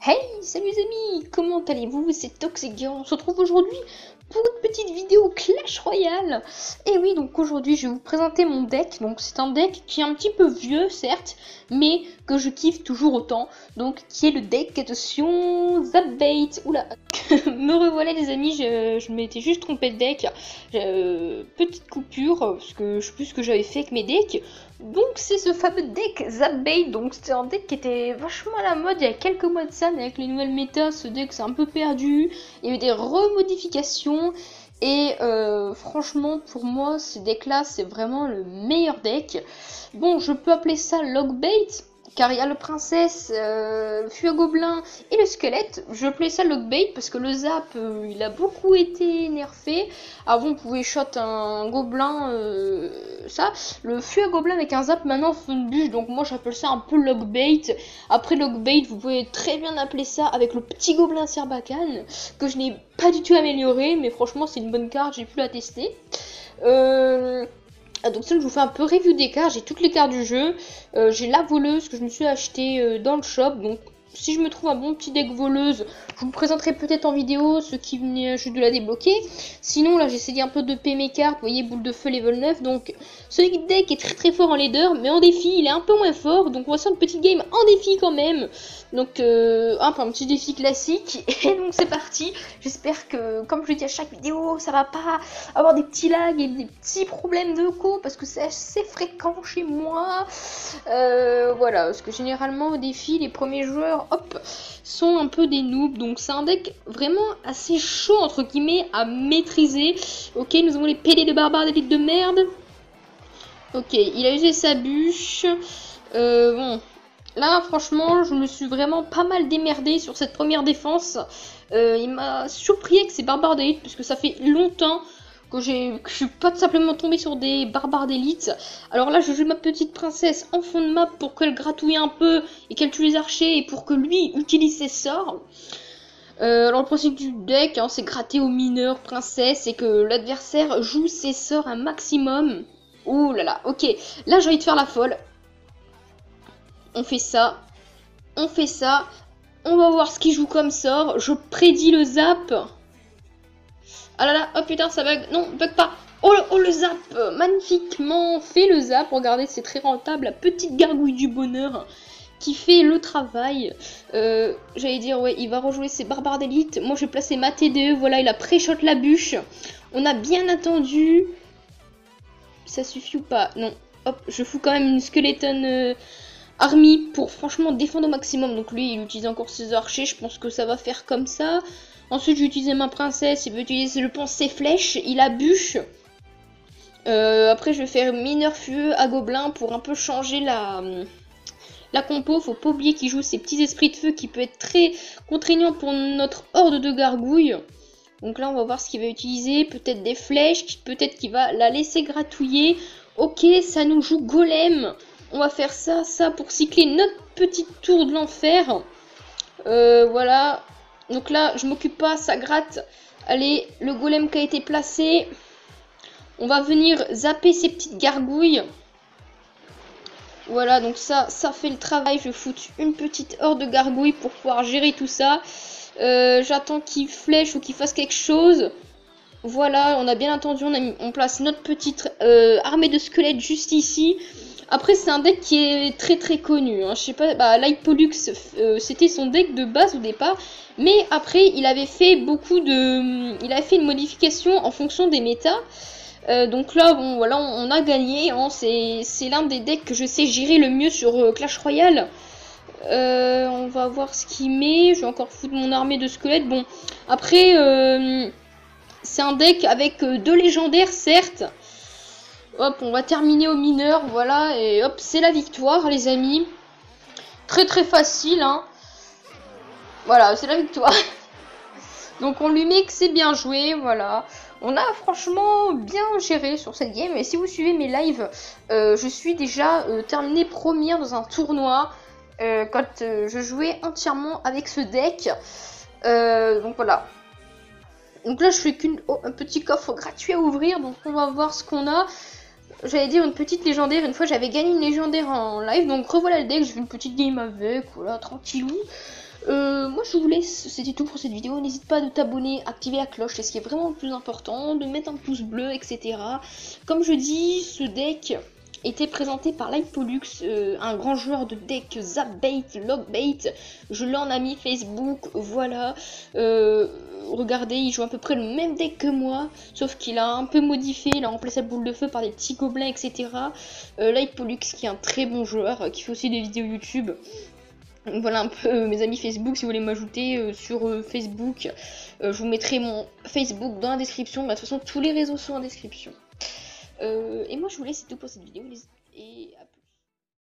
Hey, salut les amis, comment allez-vous? C'est Toxic et on se retrouve aujourd'hui pour une petite vidéo Clash Royale. Et oui, donc aujourd'hui je vais vous présenter mon deck. Donc c'est un deck qui est un petit peu vieux certes, mais que je kiffe toujours autant. Donc qui est le deck, attention, Zapbait. Oula, me revoilà les amis, je m'étais juste trompé de deck. Petite coupure, parce que je sais plus ce que j'avais fait avec mes decks. Donc c'est ce fameux deck Zapbait, donc c'était un deck qui était vachement à la mode il y a quelques mois de ça, mais avec les nouvelles méta, ce deck s'est un peu perdu, il y a eu des remodifications, et franchement pour moi ces decks là c'est vraiment le meilleur deck. Bon, je peux appeler ça Logbait, car il y a le princesse, le fuet gobelin et le squelette. Je appelais ça Logbait parce que le zap il a beaucoup été nerfé. Avant on pouvait shot un gobelin, ça. Le fuet gobelin avec un zap maintenant fait une bûche, donc moi j'appelle ça un peu Logbait. Après Logbait vous pouvez très bien appeler ça avec le petit gobelin Sarbacane, que je n'ai pas du tout amélioré, mais franchement c'est une bonne carte, j'ai pu la tester. Donc ça, je vous fais un peu review des cartes, j'ai toutes les cartes du jeu, j'ai la voleuse que je me suis achetée dans le shop, donc si je me trouve un bon petit deck voleuse, je vous le présenterai peut-être en vidéo, ceux qui venaient juste de la débloquer. Sinon là j'ai essayé un peu de payer mes cartes, vous voyez, boule de feu level 9, donc ce deck est très très fort en leader, mais en défi il est un peu moins fort, donc on va faire une petite game en défi quand même. Donc un petit défi classique, et donc c'est parti. J'espère que, comme je le dis à chaque vidéo, ça va pas avoir des petits lags et des petits problèmes de co, parce que c'est assez fréquent chez moi. Voilà, parce que généralement au défi, les premiers joueurs, hop, sont un peu des noobs, donc c'est un deck vraiment assez chaud, entre guillemets, à maîtriser. Ok, nous avons les PD de barbares d'élite de merde. Ok, il a usé sa bûche. Bon... Là, franchement, je me suis vraiment pas mal démerdée sur cette première défense. Il m'a surpris avec ces barbares d'élite, parce que ça fait longtemps que je suis pas simplement tombée sur des barbares d'élite. Alors là, je joue ma petite princesse en fond de map pour qu'elle gratouille un peu et qu'elle tue les archers, et pour que lui utilise ses sorts. Alors le principe du deck, hein, c'est gratter aux mineurs princesse, et que l'adversaire joue ses sorts un maximum. Ouh là là, ok. Là, j'ai envie de faire la folle. On fait ça, on fait ça, on va voir ce qu'il joue comme sort, je prédis le zap. Ah là là, oh putain ça bug, non, bug pas. Oh le zap, magnifiquement fait le zap, regardez c'est très rentable, la petite gargouille du bonheur qui fait le travail. J'allais dire, ouais, il va rejouer ses barbares d'élite, moi je vais placer ma TDE, voilà, il a pré-shot la bûche. On a bien attendu, ça suffit ou pas? Non, hop, je fous quand même une skeleton... Army pour franchement défendre au maximum. Donc lui il utilise encore ses archers, je pense que ça va faire comme ça. Ensuite j'ai utilisé ma princesse, il veut utiliser je pense ses flèches, il a bûche. Après je vais faire mineur feu à gobelin pour un peu changer la compo. Faut pas oublier qu'il joue ces petits esprits de feu qui peut être très contraignant pour notre horde de gargouilles. Donc là on va voir ce qu'il va utiliser, peut-être des flèches, peut-être qu'il va la laisser gratouiller. Ok, ça nous joue golem. On va faire ça pour cycler notre petite tour de l'enfer. Voilà. Donc là, je m'occupe pas, ça gratte. Allez, le golem qui a été placé. On va venir zapper ces petites gargouilles. Voilà, donc ça fait le travail. Je vais foutre une petite horde de gargouilles pour pouvoir gérer tout ça. J'attends qu'il flèche ou qu'il fasse quelque chose. Voilà, on a bien entendu, on place notre petite armée de squelettes juste ici. Après c'est un deck qui est très très connu, hein. Je sais pas, bah Pollux c'était son deck de base au départ, mais après il avait fait il avait fait une modification en fonction des méta. Donc là bon voilà, on a gagné, hein. C'est l'un des decks que je sais gérer le mieux sur Clash Royale. On va voir ce qu'il met, je vais encore foutre mon armée de squelettes. Bon après c'est un deck avec 2 légendaires certes. Hop, on va terminer au mineur, voilà, et hop, c'est la victoire, les amis. Très très facile, hein. Voilà, c'est la victoire. Donc on lui met que c'est bien joué, voilà. On a franchement bien géré sur cette game. Et si vous suivez mes lives, je suis déjà terminée première dans un tournoi. Quand je jouais entièrement avec ce deck. Donc voilà. Donc là je fais un petit coffre gratuit à ouvrir. Donc on va voir ce qu'on a. J'allais dire une petite légendaire, une fois j'avais gagné une légendaire en live, donc revoilà le deck, je fais une petite game avec, voilà, tranquillou. Moi je vous laisse, c'était tout pour cette vidéo, n'hésite pas à t'abonner, activer la cloche, c'est ce qui est vraiment le plus important, de mettre un pouce bleu, etc. Comme je dis, ce deck était présenté par Lightpollux, un grand joueur de deck Zapbait, Logbait, je l'ai en ami Facebook, voilà. Regardez, il joue à peu près le même deck que moi, sauf qu'il a un peu modifié, il a remplacé la boule de feu par des petits gobelins, etc. Lightpollux qui est un très bon joueur, qui fait aussi des vidéos YouTube. Donc voilà un peu mes amis Facebook, si vous voulez m'ajouter sur Facebook, je vous mettrai mon Facebook dans la description, de toute façon tous les réseaux sont en description. Et moi je vous laisse, c'est tout pour cette vidéo, et à